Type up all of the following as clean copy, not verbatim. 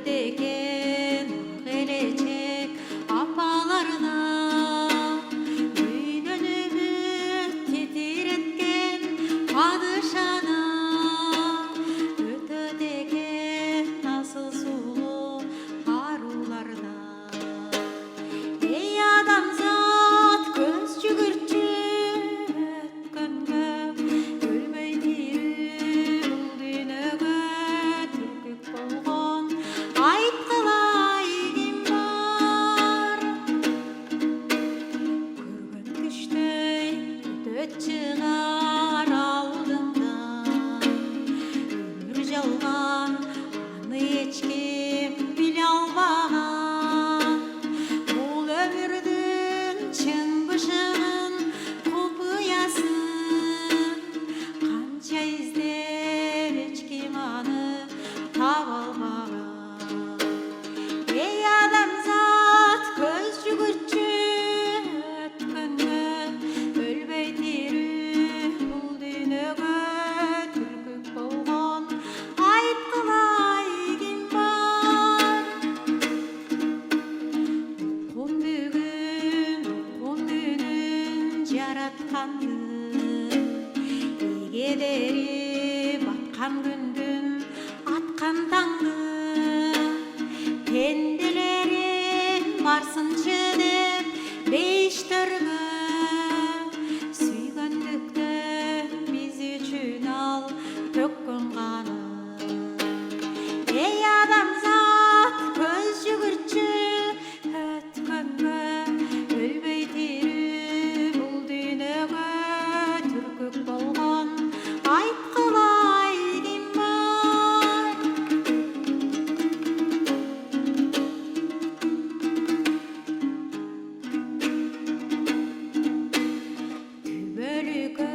өтөт экен келечек апаларда дүйнөнү титиреткен падышада өтөт экен асыл сулуу аруларда эй адамзат көз жүгүрчү өткөнгө өлбөй тирүү бул дүйнөгө түркүк болгон айткылай ким бар көргөн түштөй өтөт чыгар алдыңда өмүр жалган аны эч ким биле албаган бул өмүрдүн чын бышыгын купуясын канча издеп эч ким аны таба албаган эй адамзат көз жүгүрчү өткөнгө өлбөй тирүү бул дүйнөгө түркүк болгон айткылай ким бар кум бүгүн кум күнүн жаратканды эгедери баткан күндүн аткан таңды пенделерим барсынчы деп бейиштөргө сүйгөндүктөн биз үчүн ал төккөн каны эй адамзат көз жүгүрчү өткөнгө өлбөй тирүү бул дүйнөгө түркүк болгон айткылай ким бар түбөлүккө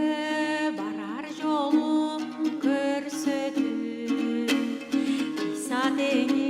барар жолун көрсөтүп иса деңиз